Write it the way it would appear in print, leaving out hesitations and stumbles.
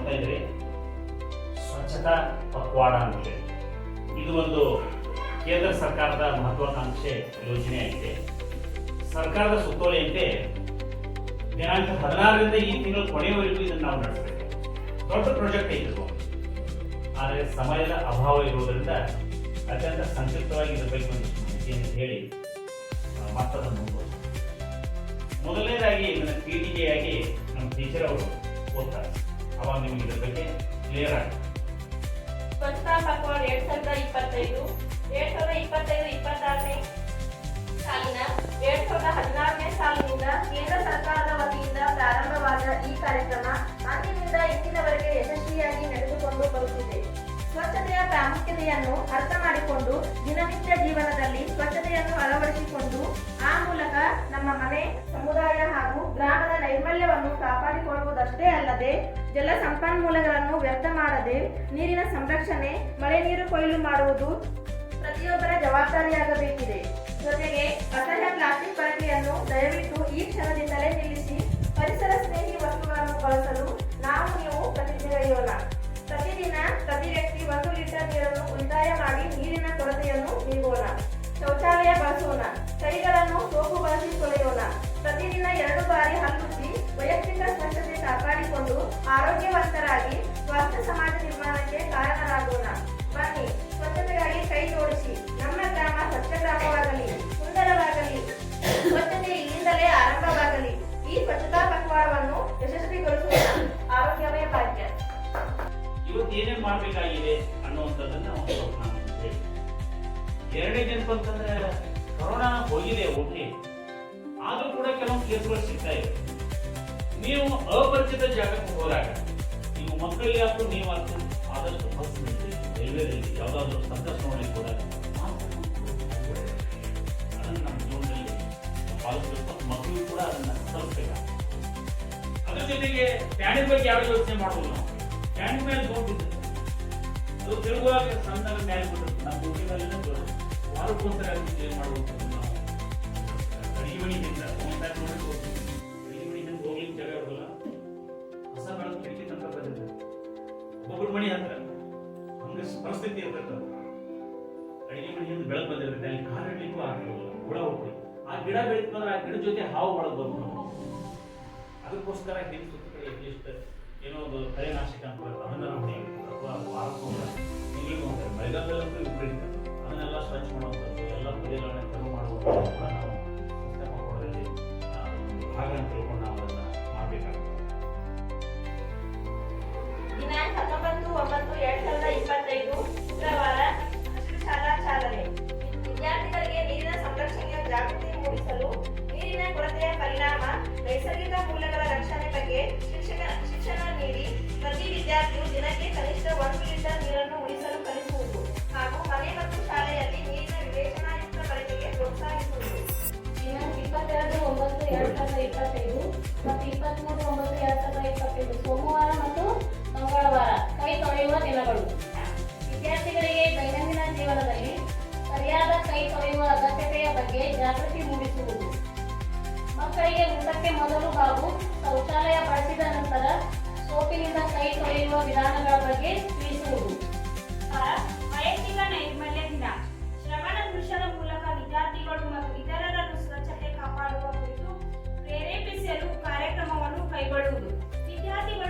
ನೋಡ್ತಾ ಇದ್ರಿ ಸ್ವಚ್ಛತಾ ಪಕ್ವಾಡ ಅಂತೇಳಿ. ಇದು ಒಂದು ಕೇಂದ್ರ ಸರ್ಕಾರದ ಮಹತ್ವಾಕಾಂಕ್ಷೆ ಯೋಜನೆ ಆಗಿದೆ. ಸರ್ಕಾರದ ಸುತ್ತೋಲೆಯಂತೆ ದಿನಾಂಕ 16ರಿಂದ ಈ ತಿಂಗಳ ಕೊನೆಯವರೆಗೂ ಇದನ್ನು ನಾವು ನಡೆಸಬೇಕು. ದೊಡ್ಡ ಪ್ರಾಜೆಕ್ಟ್ ಐತೆ, ಆದರೆ ಸಮಯದ ಅಭಾವ ಇರುವುದರಿಂದ ಅತ್ಯಂತ ಸಂಕ್ಷಿಪ್ತವಾಗಿ ಇದರ ಬಗ್ಗೆ ಒಂದು ಮಾಹಿತಿಯನ್ನು ಹೇಳಿ ಮತ್ತದನ್ನು ಮುಂದುವರಿಸಿ. ಮೊದಲನೇದಾಗಿ ಇದನ್ನು PTJ ಆಗಿ ನಮ್ಮ ಟೀಚರ್ ಅವರು ಓದ್ತಾರೆ. ಅವಾಗ ನಿಮಗೆ ಇದರ ಬಗ್ಗೆ ಕ್ಲಿಯರ್ ಆಗುತ್ತೆ. ಸ್ವಚ್ಛತಾ ಪಕ್ವಾಡ 2025-2026ನೇ ಸಾಲಿನ 2016ನೇ ಸಾಲಿನಿಂದ ಕೇಂದ್ರ ಸರ್ಕಾರದ ವತಿಯಿಂದ ಪ್ರಾರಂಭವಾದ ಈ ಕಾರ್ಯಕ್ರಮ ಅಂದಿನಿಂದ ಇಂದಿನವರೆಗೆ ಯಶಸ್ವಿಯಾಗಿ ನಡೆದುಕೊಂಡು ಬರುತ್ತಿದೆ. ಸ್ವಚ್ಛತೆಯ ಪ್ರಾಮುಖ್ಯತೆಯನ್ನು ಅರ್ಥ ಮಾಡಿಕೊಂಡು ದಿನನಿತ್ಯ ಜೀವನದಲ್ಲಿ ಸ್ವಚ್ಛತೆಯನ್ನು ಅಳವಡಿಸಿಕೊಂಡು ಆ ಮೂಲಕ ನಮ್ಮ ಮನೆ, ಸಮುದಾಯ ಹಾಗೂ ಗ್ರಾಮದ ನೈರ್ಮಲ್ಯವನ್ನು ಕಾಪಾಡಿಕೊಳ್ಳುವುದಷ್ಟೇ ಅಲ್ಲದೆ ಜಲ ಸಂಪನ್ಮೂಲಗಳನ್ನು ವ್ಯರ್ಥ ಮಾಡದೆ ನೀರಿನ ಸಂರಕ್ಷಣೆ, ಮಳೆ ನೀರು ಕೊಯ್ಲು ಮಾಡುವುದು ಪ್ರತಿಯೊಬ್ಬರ ಜವಾಬ್ದಾರಿಯಾಗಬೇಕಿದೆ. ಜೊತೆಗೆ ಅಸಹ್ಯ ಪ್ಲಾಸ್ಟಿಕ್ ಬಳಕೆಯನ್ನು ದಯವಿಟ್ಟು ಈ ಕ್ಷಣದಿಂದಲೇ ನಿಲ್ಲಿಸಿ ಪರಿಸರ ಸ್ನೇಹಿ ವಸ್ತುಗಳನ್ನು ಬಳಸಲು ನೀವು ಪ್ರತಿಜ್ಞೆಗೈಯೋಣ. ಪ್ರತಿದಿನ ಪ್ರತಿ ವ್ಯಕ್ತಿ 1 ಲೀಟರ್ ನೀರನ್ನು ಉಳಿತಾಯ ಮಾಡಿ ನೀರಿನ ಕೊರತೆಯನ್ನು ನೀಗೋಣ. ಶೌಚಾಲಯ ಬಳಸೋಣ. ಕೈಗಳನ್ನು ಸೋಪು ಬಳಸಿ ತೊಳೆಯೋಣ. ಪ್ರತಿದಿನ 2 ಬಾರಿ ಹಲ್ಲುಜ್ಜಿ ವೈಯಕ್ತಿಕ ಸ್ವಚ್ಛತೆ ಕಾಪಾಡಿಕೊಂಡು ಆರೋಗ್ಯವಂತರಾಗಿ ಸ್ವಾಸ್ಥ್ಯ ಸಮಾಜ ನಿರ್ಮಾಣಕ್ಕೆ ಕಾರಣರಾಗೋಣ. ಬನ್ನಿ, ಸ್ವಚ್ಛತೆಗಾಗಿ ಕೈ ಜೋಡಿಸಿ. ನಮ್ಮ ಗ್ರಾಮ ಸ್ವಚ್ಛ ಗ್ರಾಮವಾಗಲಿ, ಸುಂದರವಾಗಲಿ. ಸ್ವಚ್ಛತೆ ಇಲ್ಲಿಂದಲೇ ಆರಂಭವಾಗಲಿ. ಈ ಸ್ವಚ್ಛತಾ ಪಕ್ವಾಡವನ್ನು ಯಶಸ್ವಿಗೊಳಿಸೋಣ. ಆರೋಗ್ಯವೇ ಭಾಗ್ಯ. ಇವತ್ತು ಏನೇನು ಮಾಡಬೇಕಾಗಿದೆ ಅನ್ನುವಂಥದ್ದನ್ನ ಒಂದು ನಾನು ಹೇಳಿ. ಎರಡನೇ ನೆನಪು ಅಂತಂದ್ರೆ ಕೊರೋನಾ ಹೋಗಿದೆ, ಓಕೆ, ಆದ್ರೂ ಕೂಡ ಕೆಲವೊಂದು ಕೇಸ್ಗಳು ಸಿಗ್ತಾ ಇದೆ. ನೀವು ಅಪರಿಚಿತ ಜಾಗಕ್ಕೆ ಹೋದಾಗ ನೀವು ಮಕ್ಕಳಿಗೆ ಆಯ್ತು, ನೀವು ಆಯ್ತು, ಆದಷ್ಟು ಬಸ್ ರೈಲ್ವೆದಲ್ಲಿ ಯಾವುದಾದ್ರೂ ಸಂಕಷ್ಟ ನೋಡಲಿಕ್ಕೆ ಹೋದಾಗ ಅದನ್ನು ನಮ್ಮ ಜೀವನದಲ್ಲಿ ಪಾಲಿಸಬೇಕು. ಮಕ್ಕಳಿಗೂ ಕೂಡ ಅದನ್ನು ತಲುಪಬೇಕಾಗ್ತದೆ. ಅದ್ರ ಜೊತೆಗೆ ಪ್ಯಾನಿಕ್ ಬಗ್ಗೆ ಯಾವ ಯೋಚನೆ ಮಾಡೋದು, ನಾವು ಪ್ಯಾನಿಕ್ ಮೇಲೆ ನೋಡ್ತಿದ್ದೆ ಅದು ತಿರುಗುವಾಗ ಸಣ್ಣ ಮೇಲೆ ಬಿಟ್ಟಿರುತ್ತೆ. ನಮ್ಮ ಊರಿನಲ್ಲಿ ವಾರಕ್ಕೊಂದ್ಸರಿ ಅದನ್ನು ಕ್ಲೀನ್ ಮಾಡುವಂಥದ್ದು. ನಾವು ಅಡಿಗೆ ಮನೆಯಿಂದ ಅಡಿಗೆ ಮನೆಯಿಂದ ಹೋಗ್ಲಿಕ್ಕೆ ಜಾಗ ಇರೋದಿಲ್ಲ, ಹೊಸ ಬೆಳಕು ಕಿಟಕಿ ತನಕ ಬಂದಿರ್ತದೆ. ಒಬ್ಬೊಬ್ಬರ ಮನೆ ಹತ್ರ ಹಂಗೆ ಪರಿಸ್ಥಿತಿ ಇರ್ತದೆ. ಅಡಿಗೆ ಮನೆಯಿಂದ ಬೆಳಕು ಬಂದಿರುತ್ತೆ, ಅಲ್ಲಿ ಕಾಲು ಇಡ್ಲಿಕ್ಕೂ ಆಗಿರೋದಿಲ್ಲ, ಹುಳ ಹೋಗ್ತೀವಿ. ಆ ಗಿಡ ಬೆಳೀತಂದ್ರೆ ಆ ಗಿಡದ ಜೊತೆ ಹಾವು ಒಳಗೆ ಬರ್ಬೋದು. ಅದಕ್ಕೋಸ್ಕರ ನಿಮ್ಮ ಸುತ್ತ ಕಡೆ ಅಟ್ಲೀಸ್ಟ್ ಏನೋ ಒಂದು ಕಳೆನಾಶಕ ಅಂತ ಅದನ್ನ ನೋಡಿ, ಅಥವಾ ವಾರಕ್ಕೊಂದು ತಿಂಗಳಿಗೆ ಒಂದು ಮಳೆಗಾಲದಲ್ಲಂತೂ ವಿಪರೀತ ಅದನ್ನೆಲ್ಲ ಸ್ವಚ್ಛ ಮಾಡುವಂಥದ್ದು, ಎಲ್ಲ ಬದಿಗಳನ್ನು ತೆರವು ಮಾಡುವಂಥದ್ದು ಕೂಡ ನಾವು ಸ್ವಚ್ಛ ಪಕ್ವಾಡದಲ್ಲಿ ಭಾಗ ಅಂತ ತಿಳ್ಕೊಂಡು ನಾವು ಅದನ್ನು ಮಾಡಬೇಕಾಗುತ್ತೆ. ದಿನಾಂಕ 19/9/2025 ಶುಕ್ರವಾರ ಶಾಲಾ ಚಾಲನೆ. ವಿದ್ಯಾರ್ಥಿಗಳಿಗೆ ನೀರಿನ ಸಂರಕ್ಷಣೆಯ ಜಾಗೃತಿ ಮೂಡಿಸಲು ನೀರಿನ ಕೊರತೆಯ ಪರಿಣಾಮ, ನೈಸರ್ಗಿಕ ಮೂಲಗಳ ರಕ್ಷಣೆ ಬಗ್ಗೆ ಶಿಕ್ಷಣ ನೀಡಿ ಪ್ರತಿ ವಿದ್ಯಾರ್ಥಿಯು ದಿನಕ್ಕೆ ಕನಿಷ್ಠ 1 ಲೀಟರ್ ನೀರನ್ನು ಉಳಿಸಲು ಕಲಿಸುವುದು ಹಾಗೂ ಮನೆ ಮತ್ತು ಶಾಲೆಯಲ್ಲಿ ನೀರಿನ ವಿವೇಚನಾಯುಕ್ತ ಬಳಕೆಗೆ ಪ್ರೋತ್ಸಾಹಿಸುವುದು. ದಿನಾಂಕ 22/9/2025 ಮತ್ತು 23/9/2025 ಸೋಮವಾರ ಮತ್ತು ಮಂಗಳವಾರ ಕೈ ತೊಳೆಯುವ ದಿನಗಳು. ವಿದ್ಯಾರ್ಥಿಗಳಿಗೆ ದೈನಂದಿನ ಜೀವನದಲ್ಲಿ ಸರಿಯಾದ ಕೈ ತೊಳೆಯುವ ಅಗತ್ಯತೆಯ ಬಗ್ಗೆ ಜಾಗೃತಿ ಮೂಡಿಸುವುದು. ಮಕ್ಕಳಿಗೆ ಊಟಕ್ಕೆ ಮೊದಲು ಹಾಗೂ ಶೌಚಾಲಯ ಬಳಸಿದ ನಂತರ ಸೋಪಿನಿಂದ ಕೈ ತೊಳೆಯುವ ವಿಧಾನಗಳ ಬಗ್ಗೆ ತಿಳಿಸುವುದು. ವೈಯಕ್ತಿಕ ನೈರ್ಮಲ್ಯ ದಿನ. ಶ್ರವಣ ದೃಶ್ಯದ ಮೂಲಕ ವಿದ್ಯಾರ್ಥಿಗಳು ಮತ್ತು ಇತರರನ್ನು ಸ್ವಚ್ಛತೆ ಕಾಪಾಡುವ ಕುರಿತು ಪ್ರೇರೇಪಿಸಲು ಕಾರ್ಯಕ್ರಮವನ್ನು ಕೈಗೊಳ್ಳುವುದು. ವಿದ್ಯಾರ್ಥಿಗಳು